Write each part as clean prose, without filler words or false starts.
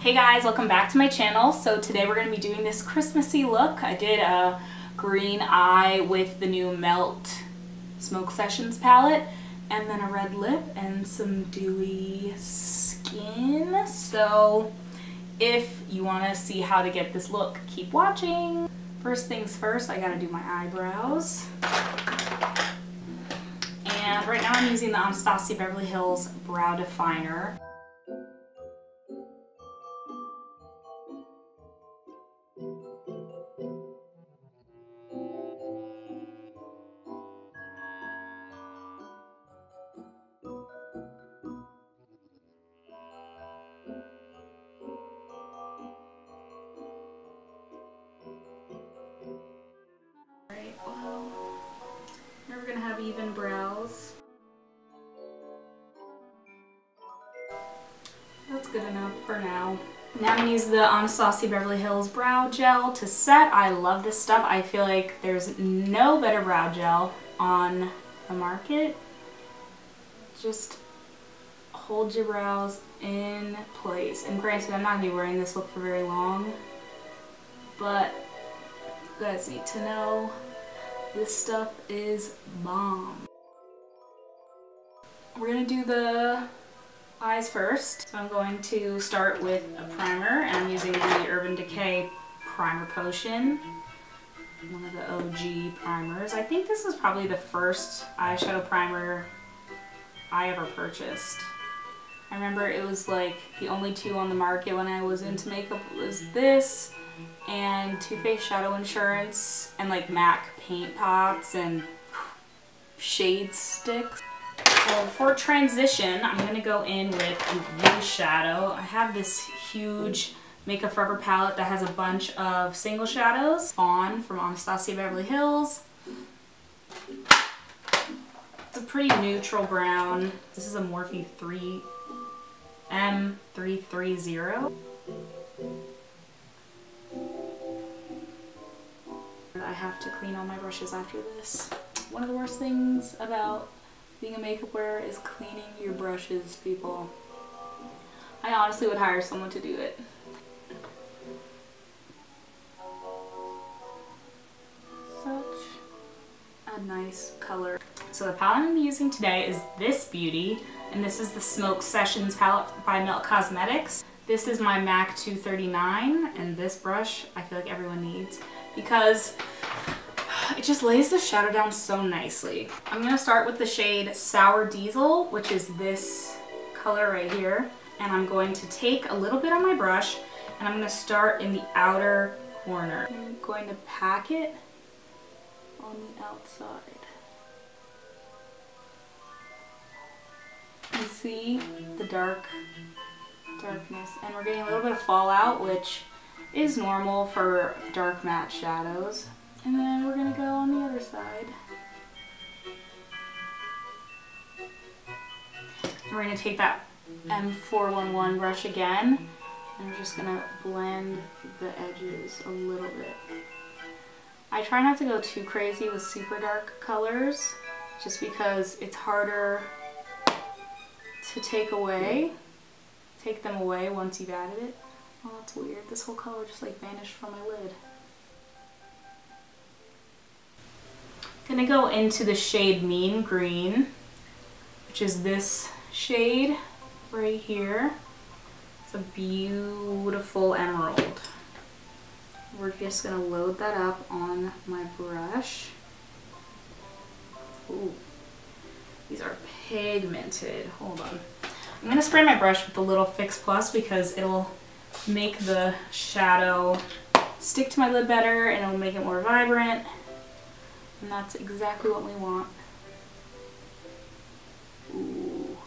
Hey guys, welcome back to my channel. So today we're going to be doing this Christmassy look. I did a green eye with the new Melt Smoke Sessions palette, and then a red lip and some dewy skin. So if you want to see how to get this look, keep watching. First things first, I gotta do my eyebrows. And right now I'm using the Anastasia Beverly Hills Brow Definer. Right, well, never gonna have even brows. That's good enough for now. Now I'm gonna use the Anastasia Beverly Hills Brow Gel to set. I love this stuff. I feel like there's no better brow gel on the market. Just hold your brows in place. And granted, I'm not gonna be wearing this look for very long, but you guys need to know this stuff is bomb. We're gonna do the eyes first. So I'm going to start with a primer, and I'm using the Urban Decay Primer Potion. One of the OG primers. I think this was probably the first eyeshadow primer I ever purchased. I remember it was like the only two on the market when I was into makeup was this and Too Faced Shadow Insurance and like MAC paint pots and shade sticks. So for transition, I'm going to go in with Eyeshadow. I have this huge Makeup Forever palette that has a bunch of single shadows. Fawn from Anastasia Beverly Hills. It's a pretty neutral brown. This is a Morphe M330. I have to clean all my brushes after this. One of the worst things about being a makeup wearer is cleaning your brushes, people. I honestly would hire someone to do it. Such a nice color. So the palette I'm using today is this beauty, and this is the Smoke Sessions palette by Melt Cosmetics. This is my MAC 239, and this brush I feel like everyone needs because it just lays the shadow down so nicely. I'm going to start with the shade Sour Diesel, which is this color right here. And I'm going to take a little bit on my brush, and I'm going to start in the outer corner. I'm going to pack it on the outside. You see the darkness, and we're getting a little bit of fallout, which is normal for dark matte shadows. And then we're gonna go on the other side. We're gonna take that M411 brush again, and we're just gonna blend the edges a little bit. I try not to go too crazy with super dark colors, just because it's harder to take them away once you've added it. Oh, that's weird. This whole color just like vanished from my lid. Gonna go into the shade Mean Green, which is this shade right here. It's a beautiful emerald. We're just gonna load that up on my brush. Ooh, these are pigmented. Hold on. I'm gonna spray my brush with the little Fix Plus because it'll make the shadow stick to my lid better, and it'll make it more vibrant. And that's exactly what we want. Ooh.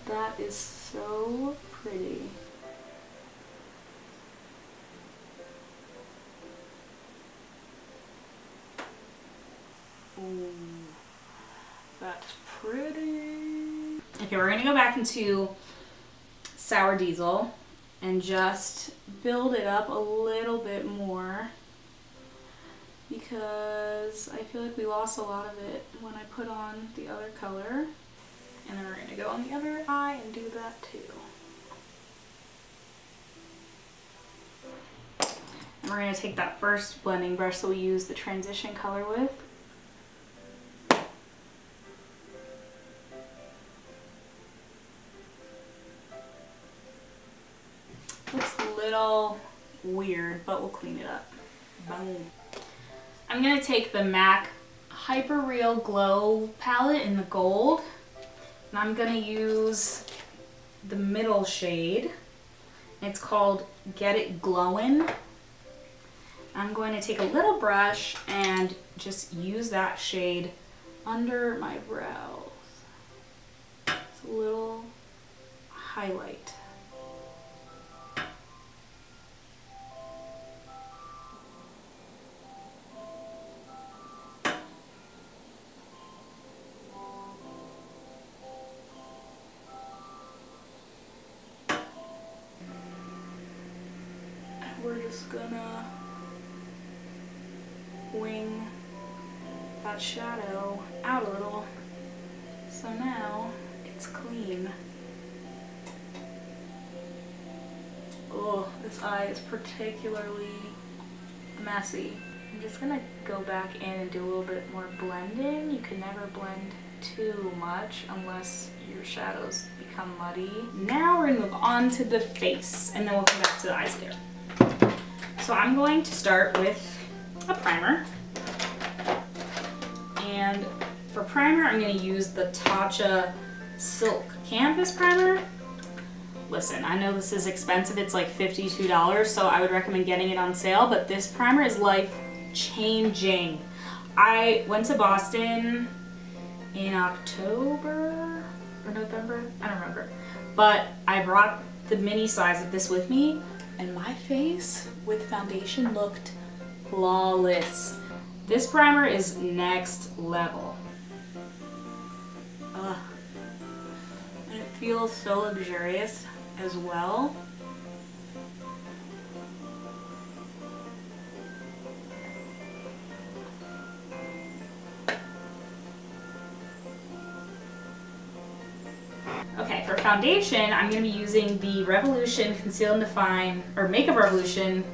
That is so pretty. Ooh. That's pretty. Okay, we're gonna go back into Sour Diesel and just build it up a little bit more because I feel like we lost a lot of it when I put on the other color. And then we're going to go on the other eye and do that too. And we're going to take that first blending brush that we use the transition color with. Looks a little weird, but we'll clean it up. Boom. I'm going to take the MAC Hyper Real Glow palette in the gold, and I'm going to use the middle shade. It's called Get It Glowin'. I'm going to take a little brush and just use that shade under my brows. It's a little highlight. We're just gonna wing that shadow out a little. So now it's clean. Oh, this eye is particularly messy. I'm just gonna go back in and do a little bit more blending. You can never blend too much unless your shadows become muddy. Now we're gonna move on to the face, and then we'll come back to the eyes later. So I'm going to start with a primer. And for primer, I'm going to use the Tatcha Silk Canvas Primer. Listen, I know this is expensive. It's like $52, so I would recommend getting it on sale, but this primer is life-changing. I went to Boston in October or November, I don't remember, but I brought the mini size of this with me, and my face with foundation looked flawless. This primer is next level. Ugh. And it feels so luxurious as well. Okay, for foundation, I'm going to be using the Revolution Conceal and Define, or Makeup Revolution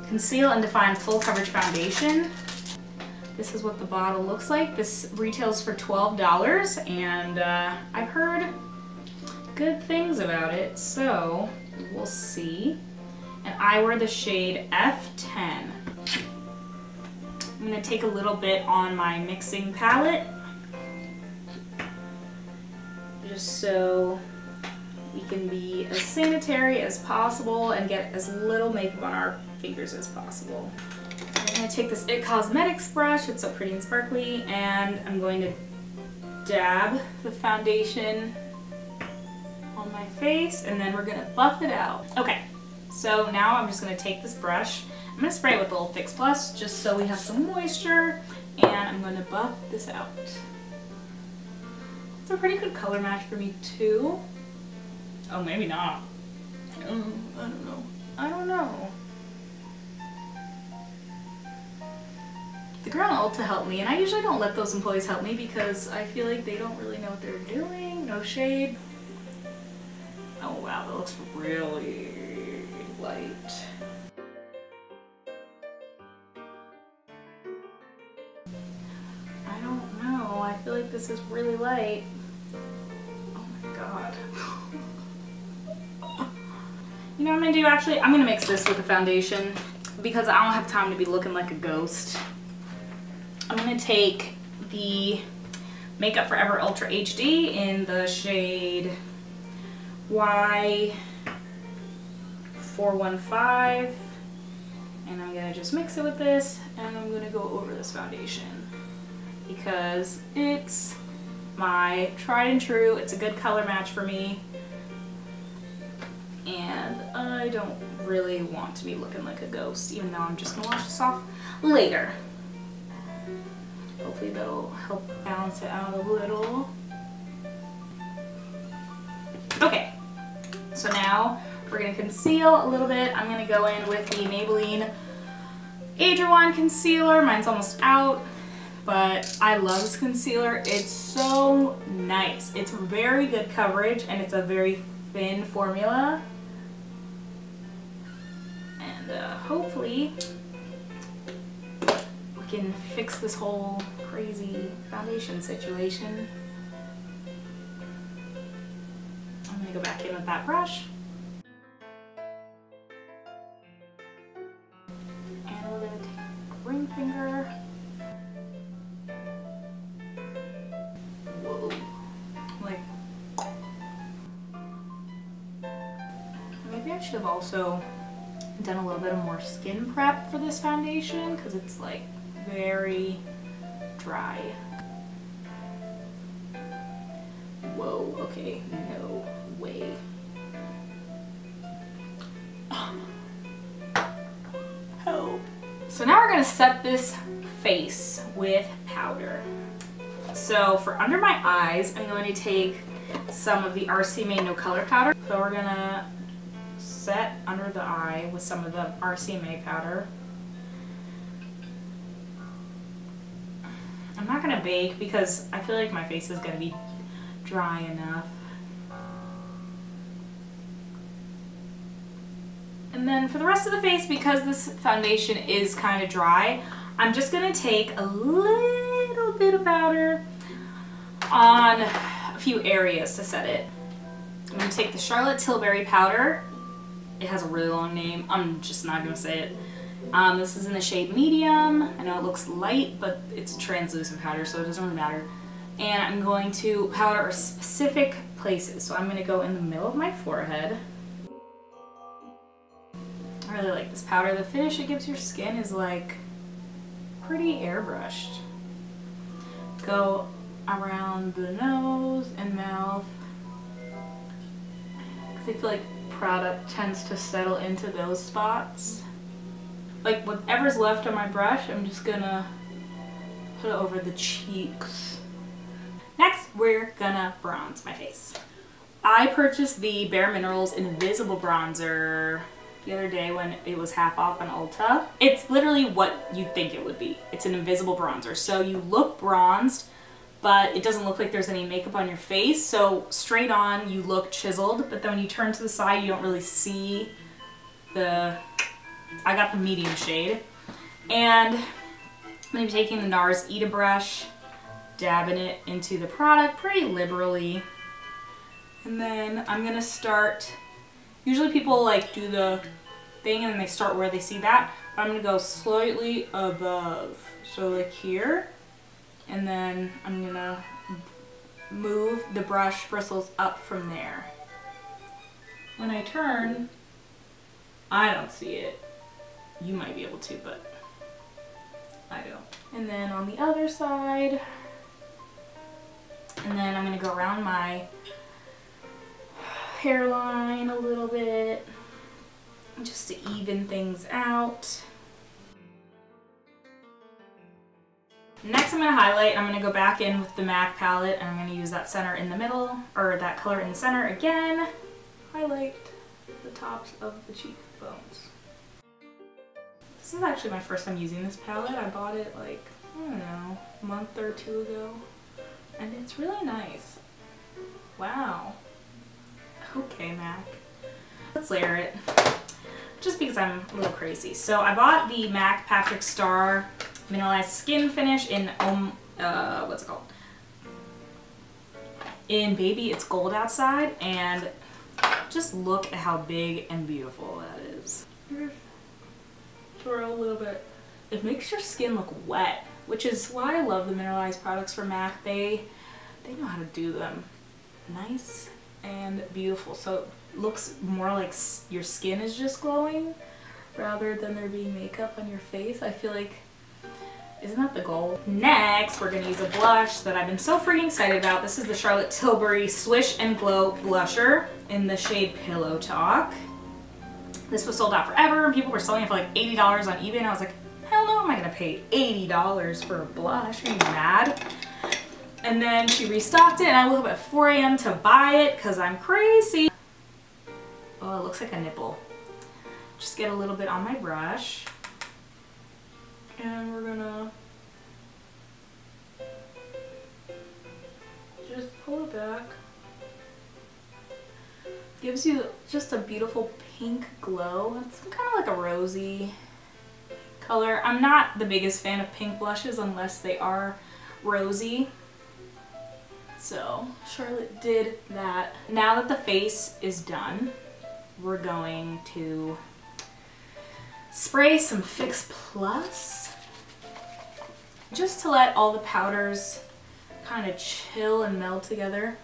Conceal and Define Full Coverage Foundation. This is what the bottle looks like. This retails for $12, and I've heard good things about it, so we'll see. And I wear the shade F10. I'm going to take a little bit on my mixing palette, just so we can be as sanitary as possible and get as little makeup on our fingers as possible. I'm going to take this IT Cosmetics brush, it's so pretty and sparkly, and I'm going to dab the foundation on my face, and then we're going to buff it out. Okay, so now I'm just going to take this brush, I'm going to spray it with a little Fix Plus just so we have some moisture, and I'm going to buff this out. It's a pretty good color match for me too. Oh, maybe not. I don't know. I don't know. The girl in Ulta helped me, and I usually don't let those employees help me because I feel like they don't really know what they're doing. No shade. Oh wow, that looks really light. I don't know. I feel like this is really light. God. You know what I'm gonna do actually? I'm gonna mix this with the foundation because I don't have time to be looking like a ghost. I'm gonna take the Makeup Forever Ultra HD in the shade Y415, and I'm gonna just mix it with this, and I'm gonna go over this foundation because it's my tried and true. It's a good color match for me, and I don't really want to be looking like a ghost, even though I'm just gonna wash this off later. Hopefully that'll help balance it out a little. Okay, so now we're gonna conceal a little bit. I'm gonna go in with the Maybelline Age Rewind Concealer. Mine's almost out, but I love this concealer. It's so nice. It's very good coverage, and it's a very thin formula. And hopefully we can fix this whole crazy foundation situation. I'm gonna go back in with that brush. And we're gonna take a ring finger. Whoa. Like, maybe I should have also done a little bit of more skin prep for this foundation because it's like very dry. Whoa, okay, no way. Help. So now we're gonna set this face with powder. So for under my eyes, I'm going to take some of the RCMA No Color powder. So we're gonna set under the eye with some of the RCMA powder. I'm not gonna bake because I feel like my face is gonna be dry enough. And then for the rest of the face, because this foundation is kind of dry, I'm just gonna take a little bit of powder on a few areas to set it. I'm gonna take the Charlotte Tilbury powder. It has a really long name. I'm just not gonna say it. This is in the shade medium. I know it looks light, but it's a translucent powder, so it doesn't really matter. And I'm going to powder specific places. So I'm gonna go in the middle of my forehead. I really like this powder. The finish it gives your skin is like pretty airbrushed. Go around the nose and mouth. Because I feel like product tends to settle into those spots. Like whatever's left on my brush, I'm just gonna put it over the cheeks. Next, we're gonna bronze my face. I purchased the BareMinerals Invisible Bronzer the other day when it was half off on Ulta. It's literally what you'd think it would be. It's an invisible bronzer. So you look bronzed, but it doesn't look like there's any makeup on your face. So straight on, you look chiseled, but then when you turn to the side, you don't really see the... I got the medium shade. And I'm gonna be taking the NARS Ita brush, dabbing it into the product pretty liberally. And then I'm gonna start, usually people like do the thing and then they start where they see that. But I'm gonna go slightly above. So like here. And then I'm gonna move the brush bristles up from there. When I turn, I don't see it. You might be able to, but I don't. And then on the other side, and then I'm gonna go around my hairline a little bit, just to even things out. Next I'm going to highlight. I'm going to go back in with the MAC palette and I'm going to use that center in the middle, or that color in the center again. Highlight the tops of the cheekbones. This is actually my first time using this palette. I bought it like, I don't know, a month or two ago. And it's really nice. Wow. Okay, MAC. Let's layer it. Just because I'm a little crazy. So I bought the MAC Patrick Starr Mineralize Skinfinish in, what's it called? In Baby It's Gold Outside, and just look at how big and beautiful that is. Twirl a little bit. It makes your skin look wet, which is why I love the Mineralize products from MAC. They know how to do them nice and beautiful, so it looks more like your skin is just glowing rather than there being makeup on your face. I feel like, isn't that the goal? Next, we're gonna use a blush that I've been so freaking excited about. This is the Charlotte Tilbury Swish and Glow Blusher in the shade Pillowtalk. This was sold out forever and people were selling it for like $80 on eBay, and I was like, hell no, am I gonna pay $80 for a blush? Are you mad? And then she restocked it and I woke up at 4 AM to buy it because I'm crazy. Oh, it looks like a nipple. Just get a little bit on my brush. And we're gonna just pull it back. gives you just a beautiful pink glow. It's kind of like a rosy color. I'm not the biggest fan of pink blushes unless they are rosy. So Charlotte did that. Now that the face is done, we're going to spray some Fix Plus just to let all the powders kind of chill and meld together.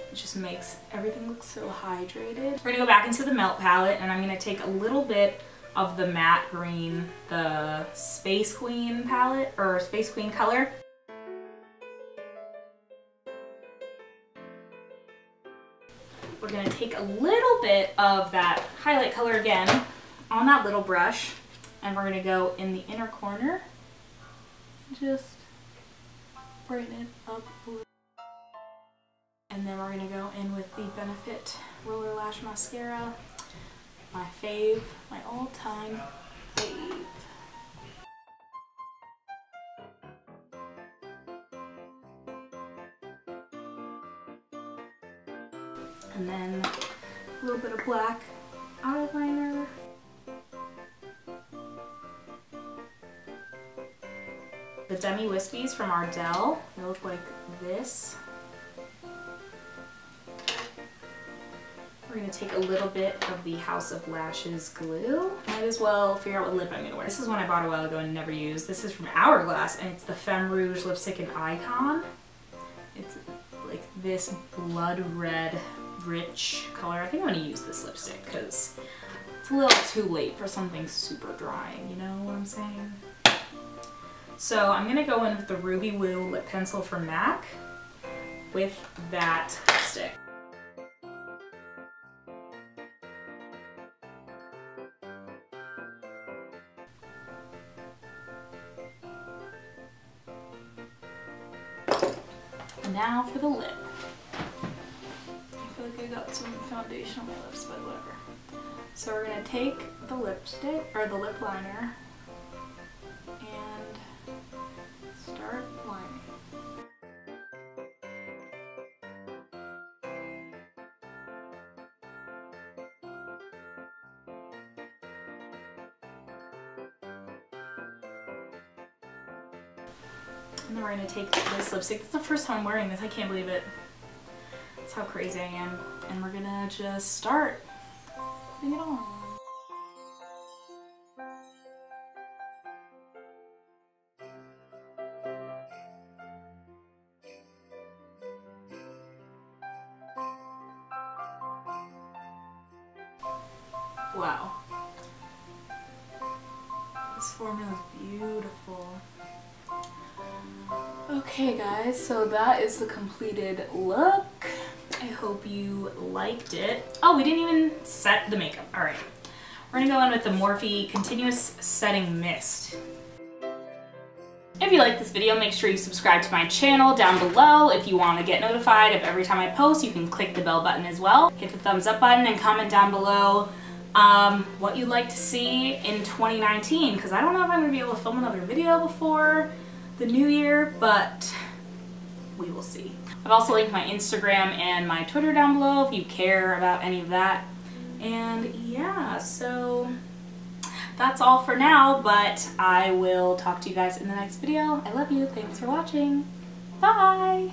It just makes everything look so hydrated. We're gonna go back into the Melt palette and I'm gonna take a little bit of the matte green, the Space Queen palette, or Space Queen color. We're gonna take a little bit of that highlight color again on that little brush, and we're gonna go in the inner corner, just brighten it up a little. And then we're gonna go in with the Benefit Roller Lash Mascara. My fave, my all-time fave. And then a little bit of black eyeliner. The Demi Wispies from Ardell, they look like this. We're going to take a little bit of the House of Lashes glue. Might as well figure out what lip I'm going to wear. This is one I bought a while ago and never used. This is from Hourglass and it's the Femme Rouge Lipstick in Icon. It's like this blood red, rich color. I think I'm going to use this lipstick because it's a little too late for something super drying, you know what I'm saying? So I'm going to go in with the Ruby Woo lip pencil from MAC with that lipstick. Now for the lip. I feel like I got some foundation on my lips, but whatever. So we're gonna take the lipstick, or the lip liner, and start lining. And then we're going to take this lipstick. It's the first time I'm wearing this. I can't believe it. That's how crazy I am. And we're going to just start putting it on. Wow. This formula is beautiful. Okay guys, so that is the completed look. I hope you liked it. Oh, we didn't even set the makeup. Alright. We're gonna go in with the Morphe Continuous Setting Mist. If you like this video, make sure you subscribe to my channel down below. If you want to get notified of every time I post, you can click the bell button as well. Hit the thumbs up button and comment down below what you'd like to see in 2019, because I don't know if I'm going to be able to film another video before the new year, but we will see. I've also linked my Instagram and my Twitter down below if you care about any of that. And yeah, so that's all for now, but I will talk to you guys in the next video. I love you. Thanks for watching. Bye!